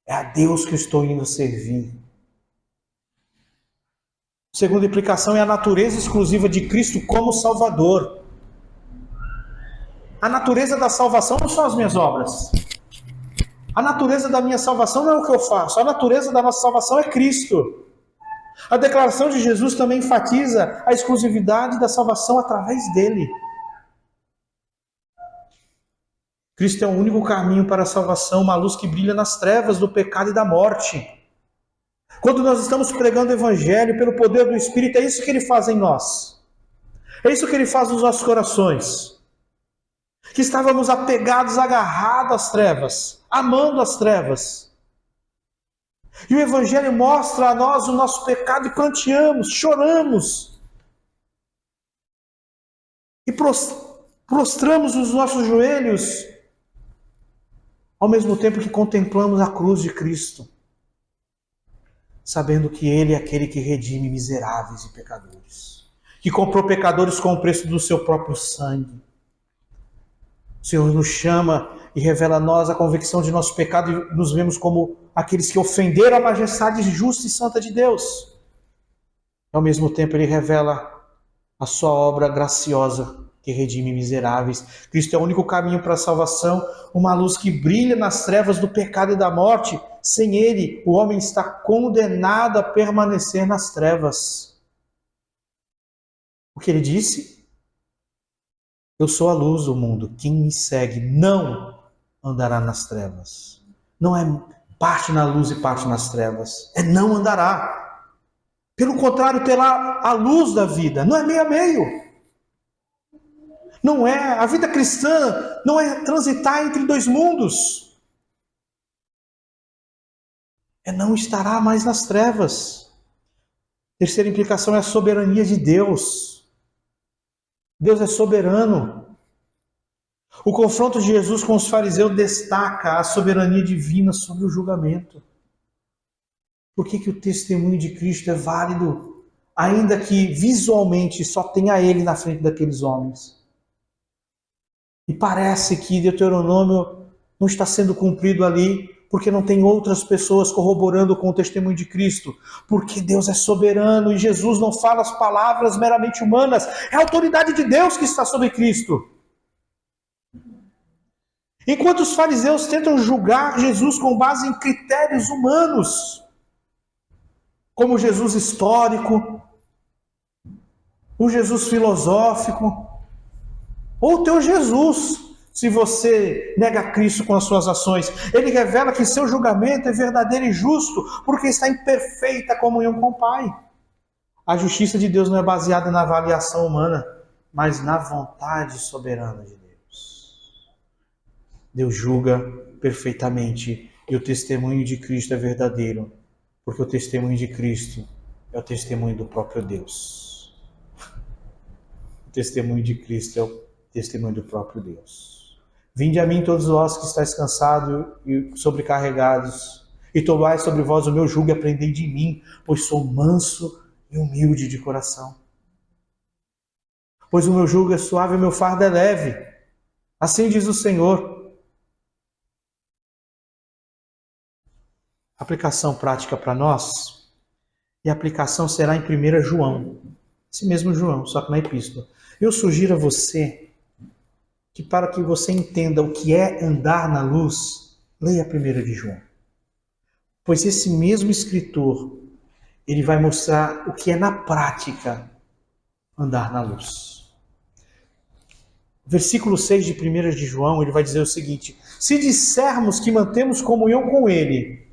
É a Deus que eu estou indo servir. Segunda implicação é a natureza exclusiva de Cristo como Salvador. A natureza da salvação não são as minhas obras. A natureza da minha salvação não é o que eu faço. A natureza da nossa salvação é Cristo. A declaração de Jesus também enfatiza a exclusividade da salvação através dele. Cristo é o único caminho para a salvação, uma luz que brilha nas trevas do pecado e da morte. Quando nós estamos pregando o Evangelho pelo poder do Espírito, é isso que Ele faz em nós. É isso que Ele faz nos nossos corações. Que estávamos apegados, agarrados às trevas, amando as trevas. E o Evangelho mostra a nós o nosso pecado e pranteamos, choramos. E prostramos os nossos joelhos, ao mesmo tempo que contemplamos a cruz de Cristo, sabendo que Ele é aquele que redime miseráveis e pecadores, que comprou pecadores com o preço do seu próprio sangue. O Senhor nos chama e revela a nós a convicção de nosso pecado e nos vemos como aqueles que ofenderam a majestade justa e santa de Deus. E ao mesmo tempo Ele revela a sua obra graciosa que redime miseráveis. Cristo é o único caminho para a salvação, uma luz que brilha nas trevas do pecado e da morte. Sem Ele, o homem está condenado a permanecer nas trevas. O que Ele disse? Eu sou a luz do mundo. Quem me segue não andará nas trevas. Não é parte na luz e parte nas trevas. É não andará. Pelo contrário, terá a luz da vida. Não é meio a meio. Não é, a vida cristã não é transitar entre dois mundos. É não estará mais nas trevas. Terceira implicação é a soberania de Deus. Deus é soberano. O confronto de Jesus com os fariseus destaca a soberania divina sobre o julgamento. Por que o testemunho de Cristo é válido, ainda que visualmente só tenha Ele na frente daqueles homens? E parece que Deuteronômio não está sendo cumprido ali, porque não tem outras pessoas corroborando com o testemunho de Cristo. Porque Deus é soberano e Jesus não fala as palavras meramente humanas. É a autoridade de Deus que está sobre Cristo. Enquanto os fariseus tentam julgar Jesus com base em critérios humanos, como o Jesus histórico, o Jesus filosófico, ou o teu Jesus, se você nega Cristo com as suas ações. Ele revela que seu julgamento é verdadeiro e justo, porque está em perfeita comunhão com o Pai. A justiça de Deus não é baseada na avaliação humana, mas na vontade soberana de Deus. Deus julga perfeitamente e o testemunho de Cristo é verdadeiro, porque o testemunho de Cristo é o testemunho do próprio Deus. O testemunho de Cristo é o testemunho do próprio Deus. Vinde a mim todos vós que estáis cansados e sobrecarregados, e tomai sobre vós o meu jugo e aprendei de mim, pois sou manso e humilde de coração. Pois o meu jugo é suave e o meu fardo é leve. Assim diz o Senhor. Aplicação prática para nós, e a aplicação será em 1 João, esse mesmo João, só que na epístola. Eu sugiro a você que, para que você entenda o que é andar na luz, leia 1 de João. Pois esse mesmo escritor, ele vai mostrar o que é na prática andar na luz. Versículo 6 de 1 de João, ele vai dizer o seguinte: se dissermos que mantemos comunhão com ele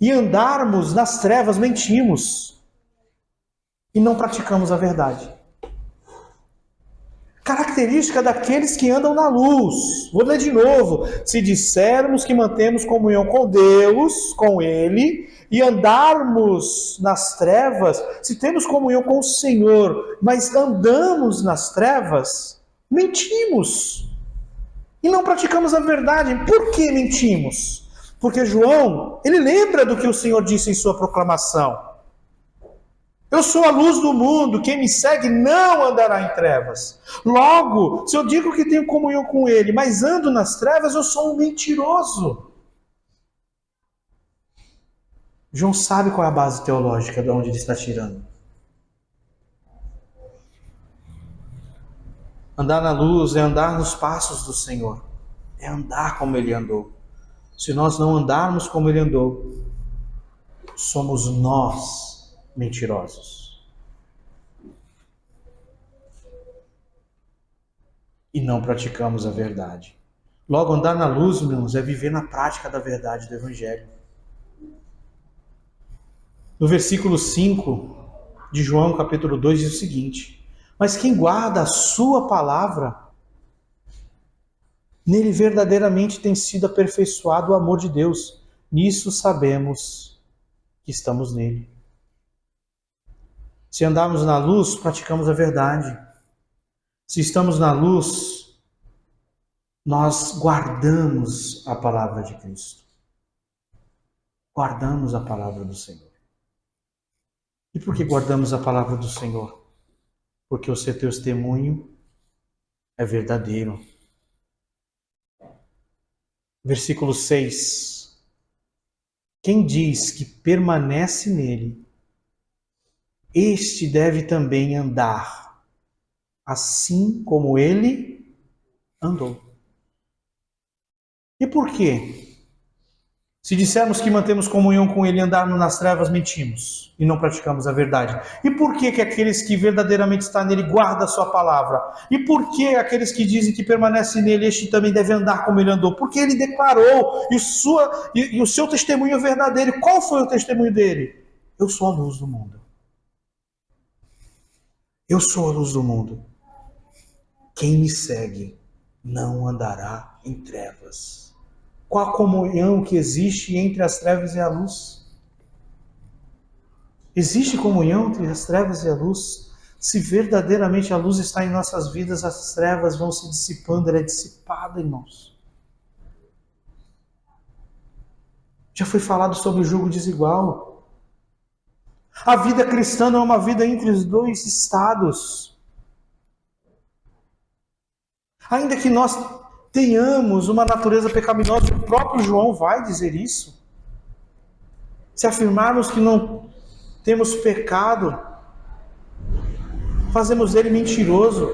e andarmos nas trevas, mentimos e não praticamos a verdade. Característica daqueles que andam na luz. Vou ler de novo. Se dissermos que mantemos comunhão com Deus, com ele, e andarmos nas trevas, se temos comunhão com o Senhor, mas andamos nas trevas, mentimos e não praticamos a verdade. Por que mentimos? Porque João, ele lembra do que o Senhor disse em sua proclamação. Eu sou a luz do mundo, quem me segue não andará em trevas. Logo, se eu digo que tenho comunhão com ele, mas ando nas trevas, eu sou um mentiroso. João sabe qual é a base teológica de onde ele está tirando. Andar na luz é andar nos passos do Senhor. É andar como ele andou. Se nós não andarmos como ele andou, somos nós mentirosos. E não praticamos a verdade. Logo, andar na luz, irmãos, é viver na prática da verdade do Evangelho. No versículo 5 de João, capítulo 2, diz o seguinte: mas quem guarda a sua palavra, nele verdadeiramente tem sido aperfeiçoado o amor de Deus. Nisso sabemos que estamos nele. Se andarmos na luz, praticamos a verdade. Se estamos na luz, nós guardamos a palavra de Cristo. Guardamos a palavra do Senhor. E por que guardamos a palavra do Senhor? Porque o seu testemunho é verdadeiro. Versículo 6. Quem diz que permanece nele, este deve também andar, assim como ele andou. E por quê? Se dissermos que mantemos comunhão com ele e andarmos nas trevas, mentimos e não praticamos a verdade. E por que aqueles que verdadeiramente estão nele guardam a sua palavra? E por que aqueles que dizem que permanecem nele, este também deve andar como ele andou? Porque ele declarou e o seu testemunho é verdadeiro. Qual foi o testemunho dele? Eu sou a luz do mundo. Eu sou a luz do mundo. Quem me segue não andará em trevas. Qual a comunhão que existe entre as trevas e a luz? Existe comunhão entre as trevas e a luz? Se verdadeiramente a luz está em nossas vidas, as trevas vão se dissipando, ela é dissipada, irmãos. Já foi falado sobre o jugo desigual. A vida cristã não é uma vida entre os dois estados. Ainda que nós tenhamos uma natureza pecaminosa, o próprio João vai dizer isso. Se afirmarmos que não temos pecado, fazemos dele mentiroso.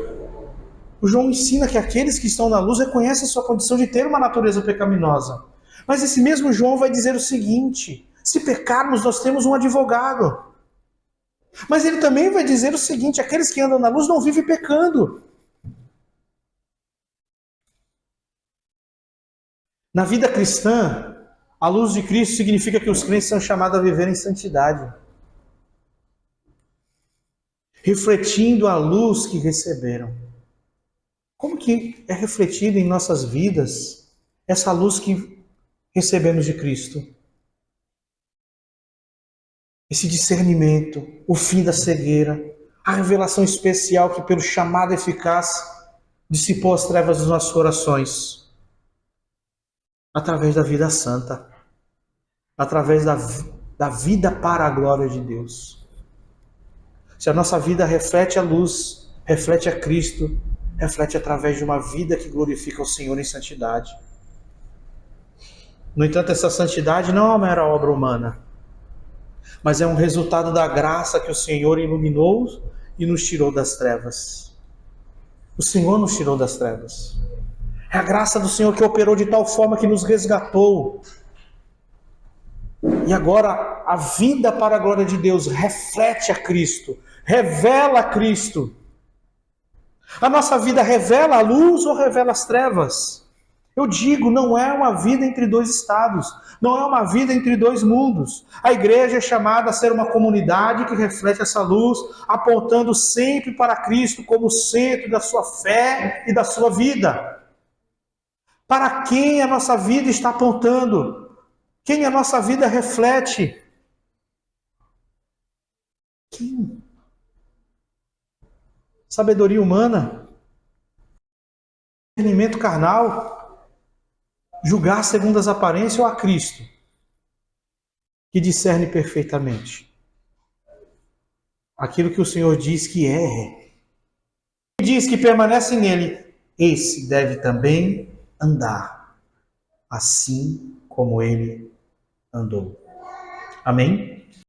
O João ensina que aqueles que estão na luz reconhecem a sua condição de ter uma natureza pecaminosa. Mas esse mesmo João vai dizer o seguinte: se pecarmos, nós temos um advogado. Mas ele também vai dizer o seguinte: aqueles que andam na luz não vivem pecando. Na vida cristã, a luz de Cristo significa que os crentes são chamados a viver em santidade, refletindo a luz que receberam. Como que é refletida em nossas vidas essa luz que recebemos de Cristo? Esse discernimento, o fim da cegueira, a revelação especial que pelo chamado eficaz dissipou as trevas dos nossos corações. Através da vida santa, através da vida para a glória de Deus. Se a nossa vida reflete a luz, reflete a Cristo, reflete através de uma vida que glorifica o Senhor em santidade. No entanto, essa santidade não é uma mera obra humana, mas é um resultado da graça que o Senhor iluminou e nos tirou das trevas. O Senhor nos tirou das trevas. É a graça do Senhor que operou de tal forma que nos resgatou. E agora a vida para a glória de Deus reflete a Cristo, revela a Cristo. A nossa vida revela a luz ou revela as trevas? Eu digo, não é uma vida entre dois estados, não é uma vida entre dois mundos. A igreja é chamada a ser uma comunidade que reflete essa luz, apontando sempre para Cristo como centro da sua fé e da sua vida. Para quem a nossa vida está apontando? Quem a nossa vida reflete? Quem? Sabedoria humana? Discernimento carnal? Julgar segundo as aparências ou a Cristo, que discerne perfeitamente aquilo que o Senhor diz que é. E diz que permanece nele, esse deve também andar, assim como ele andou. Amém?